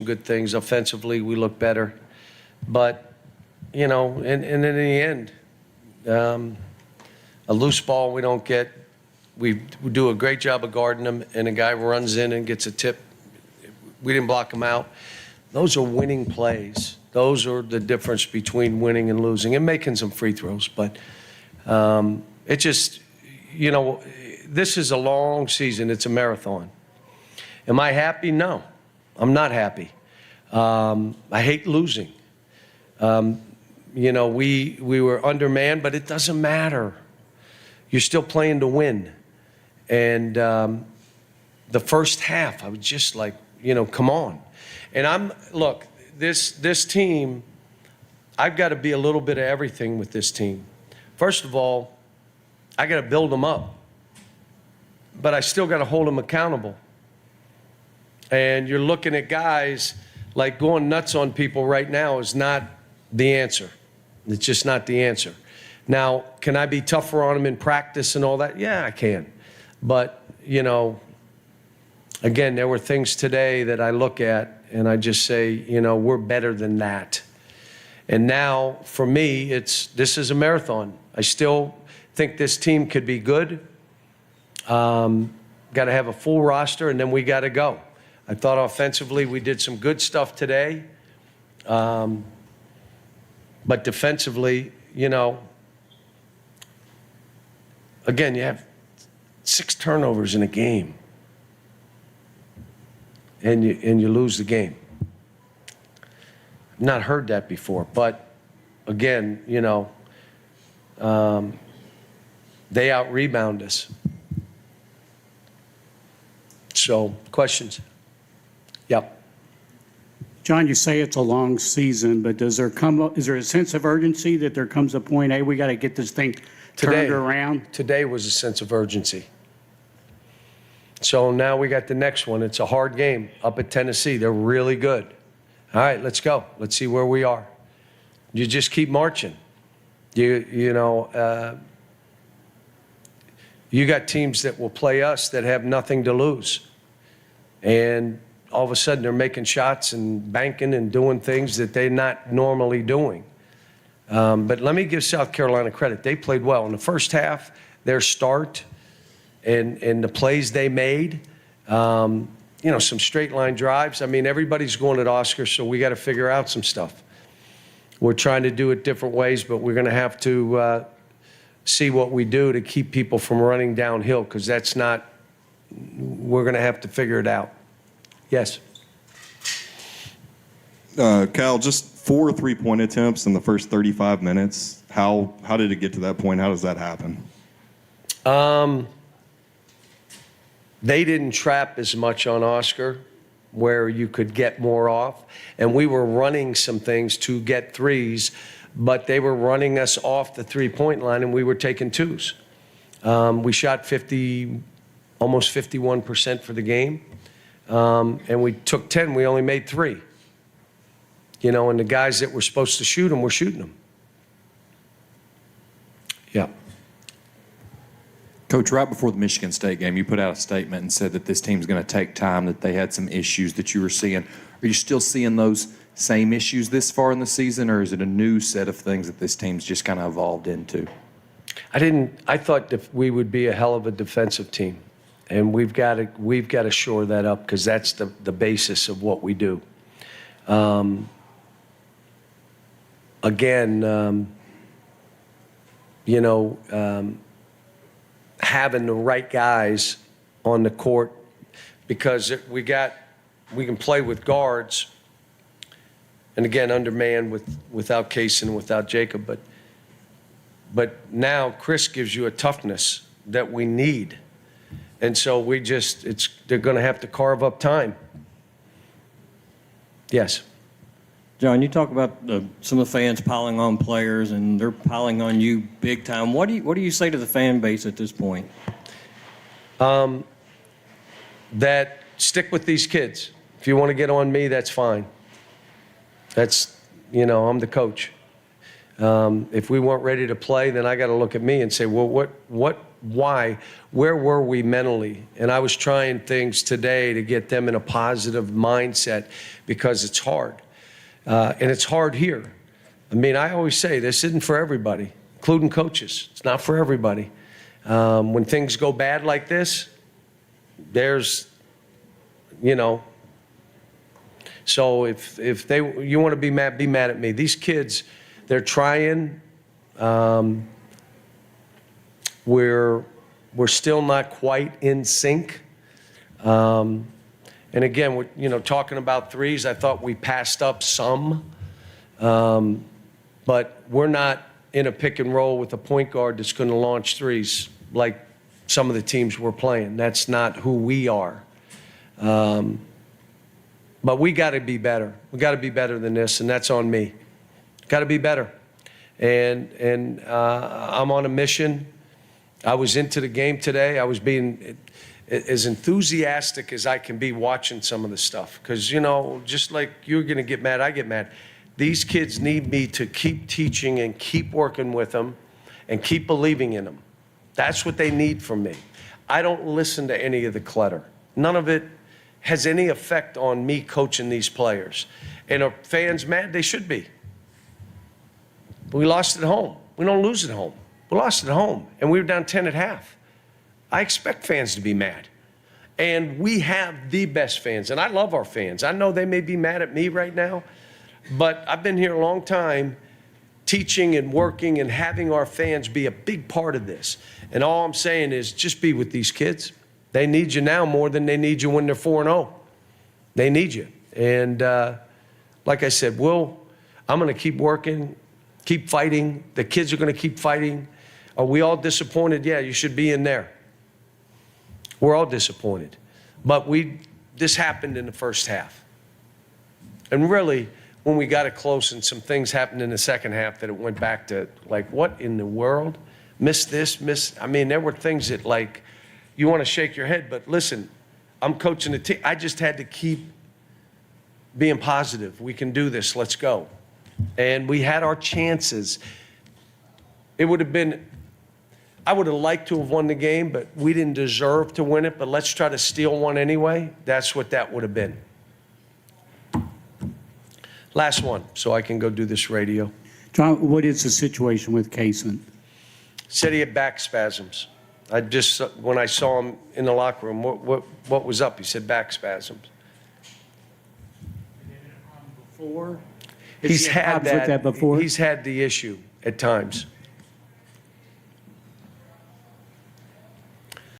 good things. Offensively, we look better. But, and then in the end, a loose ball we don't get. We do a great job of guarding them, and a guy runs in and gets a tip. We didn't block him out. Those are winning plays. Those are the difference between winning and losing, and making some free throws. But it just, this is a long season. It's a marathon. Am I happy? No, I'm not happy. I hate losing. We were undermanned, but it doesn't matter. You're still playing to win. And the first half, I was just like, come on. And look, this team, I've got to be a little bit of everything with this team. First of all, I got to build them up, but I still got to hold them accountable. And you're looking at guys like going nuts on people right now is not the answer. It's just not the answer. Now, can I be tougher on them in practice and all that? Yeah, I can. But, again, there were things today that I look at and I just say, we're better than that. And now, for me, this is a marathon. I still think this team could be good. Got to have a full roster, and then we got to go. I thought offensively we did some good stuff today. But defensively, again, you have 6 turnovers in a game, and you lose the game. I've not heard that before, but again, they out-rebound us. So, questions? Yep. John, you say it's a long season, but is there a sense of urgency that there comes a point, hey, we got to get this thing turned around? Today was a sense of urgency. So now we got the next one. It's a hard game up at Tennessee. They're really good. All right, let's go. Let's see where we are. You just keep marching. You got teams that will play us that have nothing to lose. And all of a sudden they're making shots and banking and doing things that they're not normally doing. But let me give South Carolina credit. They played well. In the first half, their start and the plays they made, some straight line drives. I mean, everybody's going at Oscar, so we got to figure out some stuff. We're trying to do it different ways, but we're going to have to see what we do to keep people from running downhill, because that's not, we're going to have to figure it out. Yes. Cal, just 4 3-point attempts in the first 35 minutes. How did it get to that point? How does that happen? They didn't trap as much on Oscar where you could get more off. And we were running some things to get threes, but they were running us off the 3-point line and we were taking twos. We shot almost 51% for the game. And we took 10, we only made 3. And the guys that were supposed to shoot them were shooting them. Yeah. Coach, right before the Michigan State game, you put out a statement and said that this team's going to take time, that they had some issues that you were seeing. Are you still seeing those same issues this far in the season, or is it a new set of things that this team's just kind of evolved into? I thought that we would be a hell of a defensive team. And we've got to shore that up, because that's the basis of what we do. Having the right guys on the court, because we can play with guards, and again undermanned without Case and without Jacob, but now Chris gives you a toughness that we need. And so they're going to have to carve up time. Yes. John, you talk about some of the fans piling on players, and they're piling on you big time. What do you say to the fan base at this point? That stick with these kids. If you want to get on me, that's fine. That's, I'm the coach. If we weren't ready to play, then I got to look at me and say, well, what why, where were we mentally? And I was trying things today to get them in a positive mindset because it's hard. And it's hard here. I mean, I always say this isn't for everybody, including coaches. It's not for everybody. When things go bad like this, there's, you know, so if you want to be mad at me. These kids, they're trying. We're still not quite in sync. And again, talking about threes, I thought we passed up some. But we're not in a pick and roll with a point guard that's going to launch threes like some of the teams we're playing. That's not who we are. But we got to be better. We got to be better than this, and that's on me. Got to be better. And I'm on a mission. I was into the game today. I was being as enthusiastic as I can be watching some of the stuff. Because, just like you're going to get mad, I get mad. These kids need me to keep teaching and keep working with them and keep believing in them. That's what they need from me. I don't listen to any of the clutter. None of it has any effect on me coaching these players. And are fans mad? They should be. We lost at home. We don't lose at home. We lost at home, and we were down 10 at half. I expect fans to be mad. And we have the best fans, and I love our fans. I know they may be mad at me right now, but I've been here a long time teaching and working and having our fans be a big part of this. And all I'm saying is just be with these kids. They need you now more than they need you when they're 4-0. They need you. And like I said, I'm going to keep working, keep fighting. The kids are going to keep fighting. Are we all disappointed? Yeah, you should be in there. We're all disappointed. But this happened in the first half. And really, when we got it close and some things happened in the second half that it went back to, like, what in the world? Missed this, I mean, there were things that, like, you want to shake your head. But listen, I'm coaching the team. I just had to keep being positive. We can do this. Let's go. And we had our chances. It would have been, I would have liked to have won the game, but we didn't deserve to win it. But let's try to steal one anyway. That's what that would have been. Last one, so I can go do this radio. John, what is the situation with Kaysen? Said he had back spasms. When I saw him in the locker room, what was up? He said back spasms. Before? He's had with that before? He's had the issue at times.